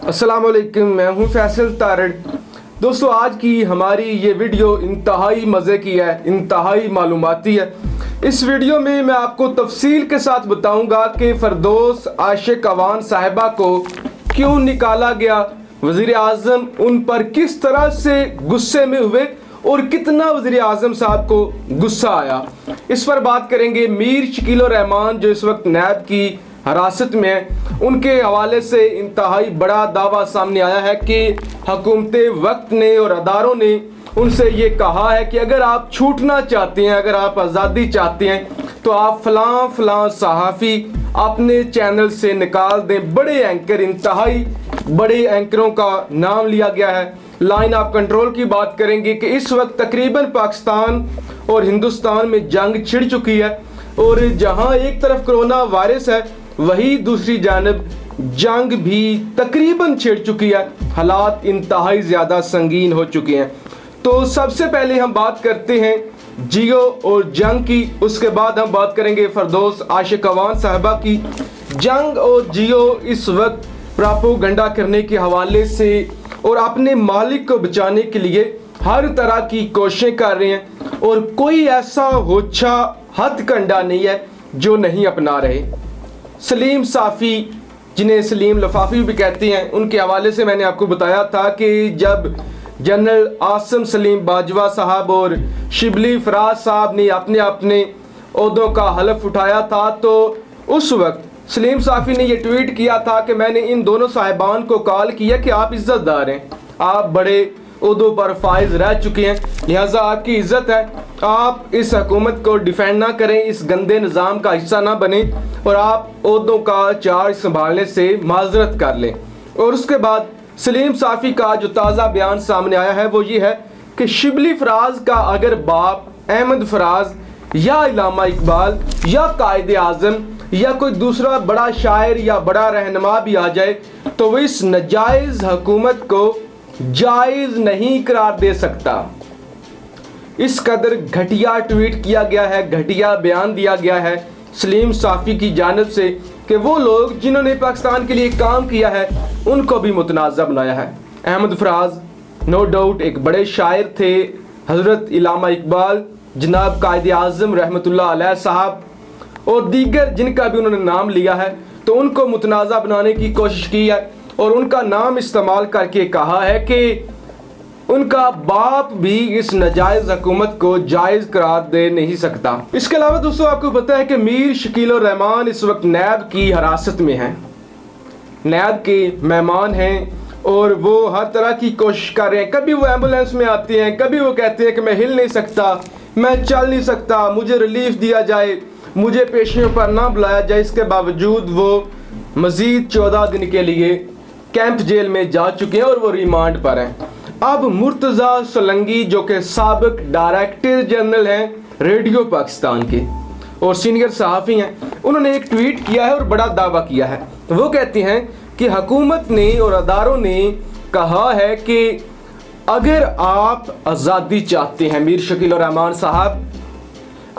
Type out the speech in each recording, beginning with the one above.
अस्सलाम वालेकुम, मैं हूं फैसल तारड़। दोस्तों, आज की हमारी ये वीडियो इंतहाई मज़े की है, इंतहाई मालूमाती है। इस वीडियो में मैं आपको तफसील के साथ बताऊंगा कि फ़रदौस आशिक अवान साहिबा को क्यों निकाला गया, वज़ीर आज़म उन पर किस तरह से गुस्से में हुए और कितना वज़ीर आज़म साहब को गुस्सा आया। इस पर बात करेंगे। मीर शकील उर रहमान जो इस वक्त नैब की हिरासत में है, उनके हवाले से इंतहाई बड़ा दावा सामने आया है कि हुकूमत वक्त ने और अदारों ने उनसे ये कहा है कि अगर आप छूटना चाहते हैं, अगर आप आज़ादी चाहते हैं तो आप फ़लाँ सहाफ़ी अपने चैनल से निकाल दें। बड़े एंकर, इंतहाई बड़े एंकरों का नाम लिया गया है। लाइन ऑफ कंट्रोल की बात करेंगे कि इस वक्त तकरीबन पाकिस्तान और हिंदुस्तान में जंग छिड़ चुकी है और जहां एक तरफ कोरोना वायरस है, वही दूसरी जानब जंग भी तकरीबन छिड़ चुकी है। हालात इंतहाई ज़्यादा संगीन हो चुके हैं। तो सबसे पहले हम बात करते हैं जियो और जंग की, उसके बाद हम बात करेंगे फ़रदौस आशिक अवान साहिबा की। जंग और जियो इस वक्त प्रोपेगेंडा करने के हवाले से और अपने मालिक को बचाने के लिए हर तरह की कोशिशें कर रहे हैं और कोई ऐसा होच्छा हथकंडा नहीं है जो नहीं अपना रहे। सलीम साफ़ी, जिन्हें सलीम लफाफी भी कहते हैं, उनके हवाले से मैंने आपको बताया था कि जब जनरल आसिम सलीम बाजवा साहब और शिबली फराज साहब ने अपने अपने ओहदों का हलफ उठाया था, तो उस वक्त सलीम साफ़ी ने यह ट्वीट किया था कि मैंने इन दोनों साहिबान को कॉल किया कि आप इज़्ज़तदार हैं, आप बड़े ओहदों पर फाइज रह चुके हैं, लिहाजा आपकी इज़्ज़त है, आप इस हुकूमत को डिफेंड ना करें, इस गंदे निज़ाम का हिस्सा ना बने और आप ओहदों का चार्ज संभालने से माजरत कर लें। और उसके बाद सलीम साफ़ी का जो ताज़ा बयान सामने आया है वो ये है कि शिबली फराज का अगर बाप अहमद फराज या इलामा इकबाल या कायदे आज़म या कोई दूसरा बड़ा शायर या बड़ा रहनुमा भी आ जाए तो वो इस नाजायज़ हुकूमत को जायज़ नहीं करार दे सकता। इस कदर घटिया ट्वीट किया गया है, घटिया बयान दिया गया है सलीम साफ़ी की जानिब से कि वो लोग जिन्होंने पाकिस्तान के लिए काम किया है उनको भी मुतनाज़ा बनाया है। अहमद फराज नो डाउट एक बड़े शायर थे, हज़रत इलामा इकबाल, जनाब कायदे आज़म रहमतुल्लाह अलैह साहब और दीगर जिनका भी उन्होंने नाम लिया है, तो उनको मुतनाज़ा बनाने की कोशिश की है और उनका नाम इस्तेमाल करके कहा है कि उनका बाप भी इस नाजायज़ हुकूमत को जायज़ करार दे नहीं सकता। इसके अलावा दोस्तों, आपको पता है कि मीर शकील उर रहमान इस वक्त नैब की हिरासत में हैं, नैब के मेहमान हैं और वो हर तरह की कोशिश कर रहे हैं। कभी वो एम्बुलेंस में आते हैं, कभी वो कहते हैं कि मैं हिल नहीं सकता, मैं चल नहीं सकता, मुझे रिलीफ दिया जाए, मुझे पेशियों पर ना बुलाया जाए। इसके बावजूद वो मज़ीद 14 दिन के लिए कैंप जेल में जा चुके हैं और वो रिमांड पर हैं। अब मुर्तज़ा सोलंकी जो कि साबिक डायरेक्टर जनरल हैं रेडियो पाकिस्तान के और सीनियर सहाफ़ी हैं, उन्होंने एक ट्वीट किया है और बड़ा दावा किया है। वो कहते हैं कि हुकूमत ने और अदारों ने कहा है कि अगर आप आज़ादी चाहते हैं, मीर शकील उर रहमान साहब,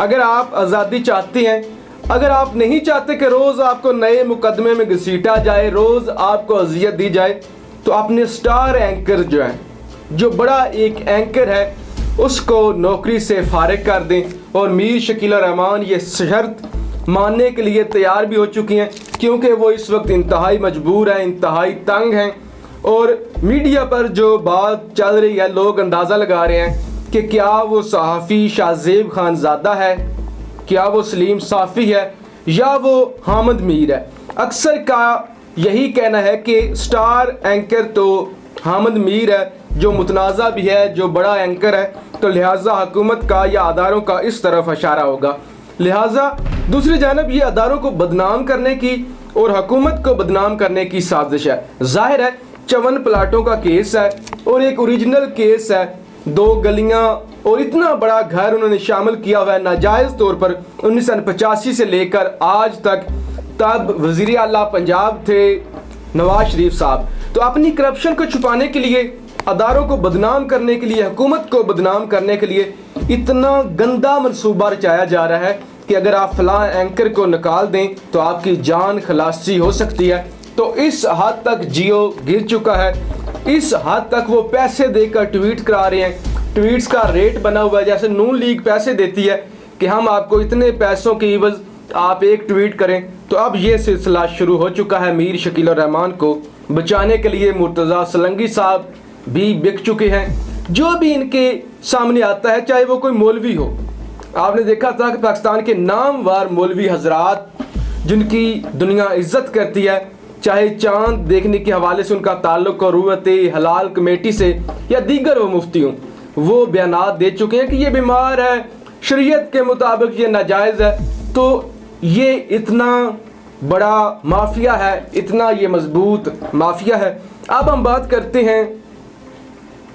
अगर आप आज़ादी चाहते हैं, अगर आप नहीं चाहते कि रोज़ आपको नए मुकदमे में घसीटा जाए, रोज़ आपको अजियत दी जाए, तो अपने स्टार एंकर जो है, जो बड़ा एक एंकर है, उसको नौकरी से फारिग कर दें। और मीर शकील उर रहमान ये शर्त मानने के लिए तैयार भी हो चुकी हैं क्योंकि वो इस वक्त इंतहाई मजबूर हैं, इंतहाई तंग हैं और मीडिया पर जो बात चल रही है, लोग अंदाज़ा लगा रहे हैं कि क्या वो सहाफ़ी शाहज़ेब खानज़ादा है, क्या वो सलीम साफ़ी है या वो हामिद मीर है। अक्सर का यही कहना है कि स्टार एंकर तो हामिद मीर है जो मुतनाज़ा भी है, जो बड़ा एंकर है, तो लिहाजा हुकूमत का या अदारों का इस तरफ इशारा होगा। लिहाजा दूसरी जानब ये अदारों को बदनाम करने की और हुकूमत को बदनाम करने की साजिश है। ज़ाहिर है 54 प्लाटों का केस है और एक ओरिजिनल केस है, 2 गलियां और इतना बड़ा घर उन्होंने शामिल किया हुआ है नाजायज़ तौर पर 1985 से लेकर आज तक। तब वज़ीर आला पंजाब थे नवाज शरीफ साहब। तो अपनी करप्शन को छुपाने के लिए, अदारों को बदनाम करने के लिए, हुकूमत को बदनाम करने के लिए इतना गंदा मनसूबा रचाया जा रहा है कि अगर आप फलां एंकर को निकाल दें तो आपकी जान खलासी हो सकती है। तो इस हद तक जियो गिर चुका है, इस हद तक वो पैसे देकर ट्वीट करा रहे हैं। ट्वीट्स का रेट बना हुआ है, जैसे नून लीग पैसे देती है कि हम आपको इतने पैसों की इवज़ आप एक ट्वीट करें। तो अब ये सिलसिला शुरू हो चुका है। मीर शकील उर रहमान को बचाने के लिए मुर्तज़ा सलंगी साहब भी बिक चुके हैं। जो भी इनके सामने आता है, चाहे वो कोई मौलवी हो, आपने देखा था कि पाकिस्तान के नामवार मौलवी हजरात जिनकी दुनिया इज्जत करती है, चाहे चांद देखने के हवाले से उनका ताल्लुक रूवत हलाल कमेटी से या दीगर वो मुफ्ती हों, वो बयानात दे चुके हैं कि ये बीमार है, शरीयत के मुताबिक ये नाजायज़ है। तो ये इतना बड़ा माफिया है, इतना ये मजबूत माफिया है। अब हम बात करते हैं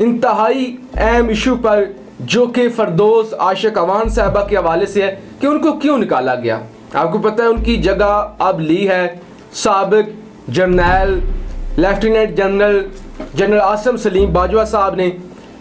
इंतहाई अहम इशू पर, जो कि फरदौस आशिक अवान साहबा के हवाले से है कि उनको क्यों निकाला गया। आपको पता है उनकी जगह अब ली है साबिक जर्नैल लेफ्टिनेंट जनरल आसिम सलीम बाजवा साहब ने,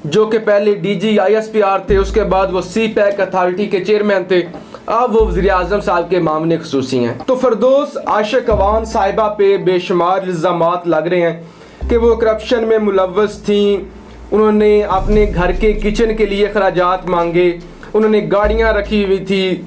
जो कि पहले DG ISPR थे, उसके बाद वो CPAC अथॉरिटी के चेयरमैन थे, अब वो वज़ीर आज़म साहब के मामले खसूसी हैं। तो फरदौस आशिक अवान साहिबा पे बेशुमार इल्ज़ामात लग रहे हैं कि वो करप्शन में मुलव्वस थी, उन्होंने अपने घर के किचन के लिए खराजात मांगे, उन्होंने गाड़ियाँ रखी हुई थी,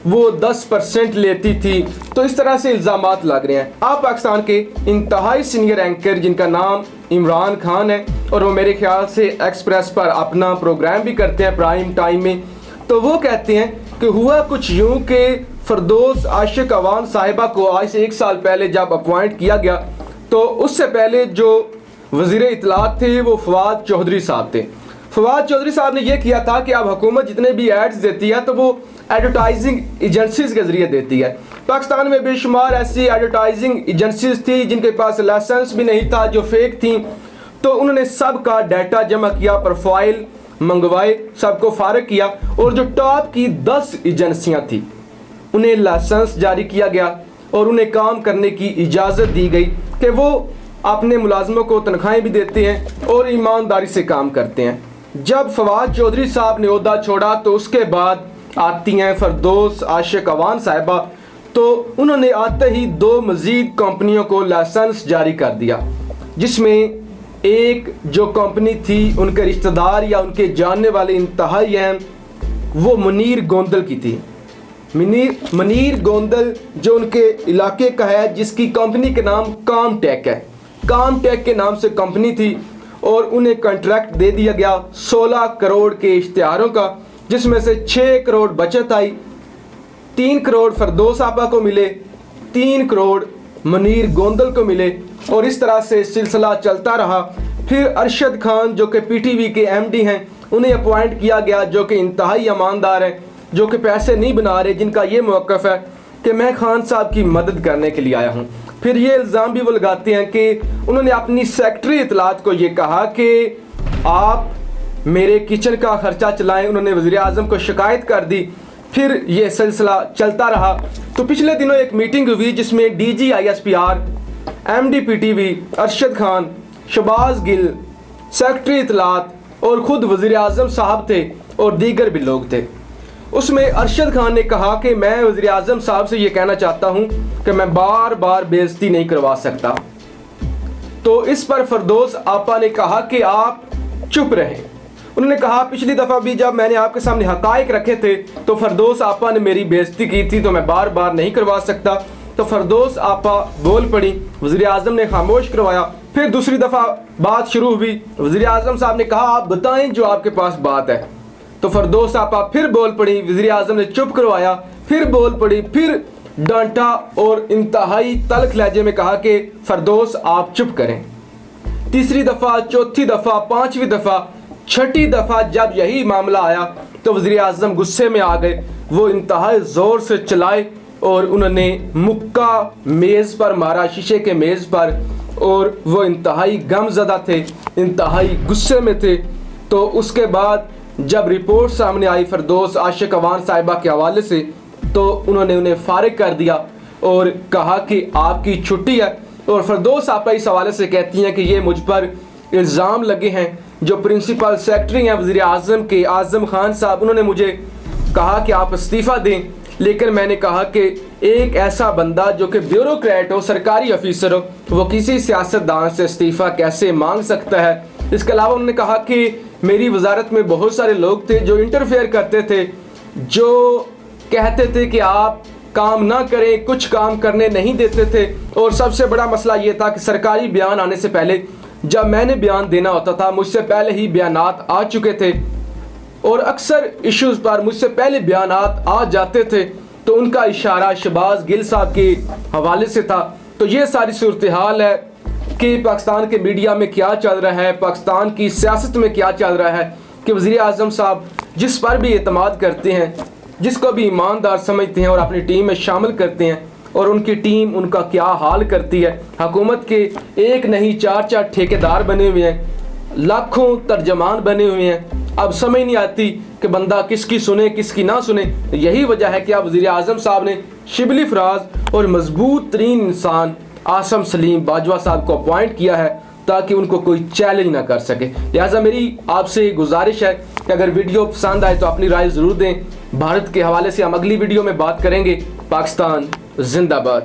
वो 10% लेती थी। तो इस तरह से इल्ज़ामात लग रहे हैं। आप पाकिस्तान के इंतहाई सीनियर एंकर जिनका नाम इमरान खान है, और वो मेरे ख्याल से एक्सप्रेस पर अपना प्रोग्राम भी करते हैं प्राइम टाइम में, तो वो कहते हैं कि हुआ कुछ यूँ कि फरदौस आशिक अवान साहिबा को आज से 1 साल पहले जब अपॉइंट किया गया, तो उससे पहले जो वज़ीर इत्तलात थे वो फवाद चौधरी साहब थे। फवाद चौधरी साहब ने यह किया था कि अब हुकूमत जितने भी एड्स देती है तो वो एडवर्टाइजिंग एजेंसीज के ज़रिए देती है। पाकिस्तान में बेशुमार ऐसी एडवर्टाइजिंग एजेंसीज थी जिनके पास लाइसेंस भी नहीं था, जो फेक थी। तो उन्होंने सब का डाटा जमा किया, प्रोफाइल मंगवाए, सबको फारिग किया, और जो टॉप की 10 एजेंसियां थी उन्हें लाइसेंस जारी किया गया और उन्हें काम करने की इजाज़त दी गई कि वो अपने मुलाजमों को तनख्वाहें भी देते हैं और ईमानदारी से काम करते हैं। जब फवाद चौधरी साहब ने ओहदा छोड़ा तो उसके बाद आती हैं फरदौस आशिक अवान साहिबा। तो उन्होंने आते ही 2 मज़ीद कंपनियों को लाइसेंस जारी कर दिया, जिसमें एक जो कंपनी थी उनके रिश्तेदार या उनके जानने वाले इंतहाई अहम, वो मुनीर गोंदल की थी। मुनीर गोंदल जो उनके इलाके का है, जिसकी कंपनी के नाम कामटेक है, कामटेक के नाम से कंपनी थी, और उन्हें कॉन्ट्रैक्ट दे दिया गया 16 करोड़ के इश्तिहारों का, जिसमें से 6 करोड़ बचत आई, 3 करोड़ फरदौस आपा को मिले, 3 करोड़ मुनीर गोंदल को मिले, और इस तरह से सिलसिला चलता रहा। फिर अरशद खान जो कि PTV के MD हैं, उन्हें अपॉइंट किया गया, जो कि इंतहाई ईमानदार हैं, जो कि पैसे नहीं बना रहे, जिनका ये मौक़िफ़ है कि मैं खान साहब की मदद करने के लिए आया हूँ। फिर ये इल्ज़ाम भी वो लगाते हैं कि उन्होंने अपनी सेक्रेटरी इत्तलात को ये कहा कि आप मेरे किचन का ख़र्चा चलाएं। उन्होंने वज़ीर आज़म को शिकायत कर दी। फिर ये सिलसिला चलता रहा। तो पिछले दिनों एक मीटिंग हुई जिसमें DG ISPR, MD PTV, Arshad Khan, Shahbaz Gill, secretary इत्तलात और ख़ुद वज़ीर आज़म साहब थे और दीगर भी लोग थे। उसमें अरशद खान ने कहा कि मैं वज़ीर आज़म साहब से ये कहना चाहता हूँ कि मैं बार बार बेइज्जती नहीं करवा सकता। तो इस पर फरदौस आपा ने कहा कि आप चुप रहें। उन्होंने कहा पिछली दफ़ा भी जब मैंने आपके सामने हक़ाइक़ रखे थे तो फरदौस आपा ने मेरी बेइज्जती की थी, तो मैं बार बार नहीं करवा सकता। तो फरदौस आपा बोल पड़ी, वज़ीर आज़म ने खामोश करवाया। फिर दूसरी दफ़ा बात शुरू हुई, वज़ीर आज़म साहब ने कहा आप बताएं जो आपके पास बात है। तो फरदौस आपा फिर बोल पड़ी, वज़ीर आज़म ने चुप करवाया, फिर बोल पड़ी, फिर डांटा और इंतहाई तल्ख लहजे में कहा कि फरदौस आप चुप करें। तीसरी दफ़ा, चौथी दफ़ा, 5वीं दफ़ा, 6ठी दफ़ा जब यही मामला आया तो वज़ीर आज़म गुस्से में आ गए। वो इंतहाई ज़ोर से चलाए और उन्होंने मुक्का मेज़ पर मारा, शीशे के मेज़ पर, और वो इंतहाई गमज़दा थे, इंतहाई गुस्से में थे। तो उसके बाद जब रिपोर्ट सामने आई फरदौस आशिक अवान साहिबा के हवाले से, तो उन्होंने उन्हें फारिग कर दिया और कहा कि आपकी छुट्टी है। और फरदौस आपा इस हवाले से कहती हैं कि ये मुझ पर इल्ज़ाम लगे हैं। जो प्रिंसिपल सेक्रेटरी हैं वज़ीर आज़म के, आज़म खान साहब, उन्होंने मुझे कहा कि आप इस्तीफ़ा दें, लेकिन मैंने कहा कि एक ऐसा बंदा जो कि ब्यूरोक्रेट हो, सरकारी अफीसर हो, वो किसी सियासतदान से इस्तीफ़ा कैसे मांग सकता है। इसके अलावा उन्होंने कहा कि मेरी वजारत में बहुत सारे लोग थे जो इंटरफेयर करते थे, जो कहते थे कि आप काम ना करें, कुछ काम करने नहीं देते थे। और सबसे बड़ा मसला ये था कि सरकारी बयान आने से पहले जब मैंने बयान देना होता था, मुझसे पहले ही बयानात आ चुके थे और अक्सर इश्यूज़ पर मुझसे पहले बयानात आ जाते थे, तो उनका इशारा शहबाज गिल साहब के हवाले से था। तो ये सारी सूरत हाल है कि पाकिस्तान के मीडिया में क्या चल रहा है, पाकिस्तान की सियासत में क्या चल रहा है कि वज़ीर आज़म साहब जिस पर भी एतमाद करते हैं, जिसको भी ईमानदार समझते हैं और अपनी टीम में शामिल करते हैं, और उनकी टीम उनका क्या हाल करती है। हुकूमत के एक नहीं 4 ठेकेदार बने हुए हैं, लाखों तर्जमान बने हुए हैं। अब समझ नहीं आती कि बंदा किसकी सुने किसकी ना सुने। यही वजह है कि अब वज़ीर आज़म साहब ने शिबली फराज और मजबूत तरीन इंसान आसम सलीम बाजवा साहब को अपॉइंट किया है ताकि उनको कोई चैलेंज ना कर सके। लिहाजा मेरी आपसे गुजारिश है कि अगर वीडियो पसंद आए तो अपनी राय ज़रूर दें। भारत के हवाले से हम अगली वीडियो में बात करेंगे। पाकिस्तान जिंदाबाद।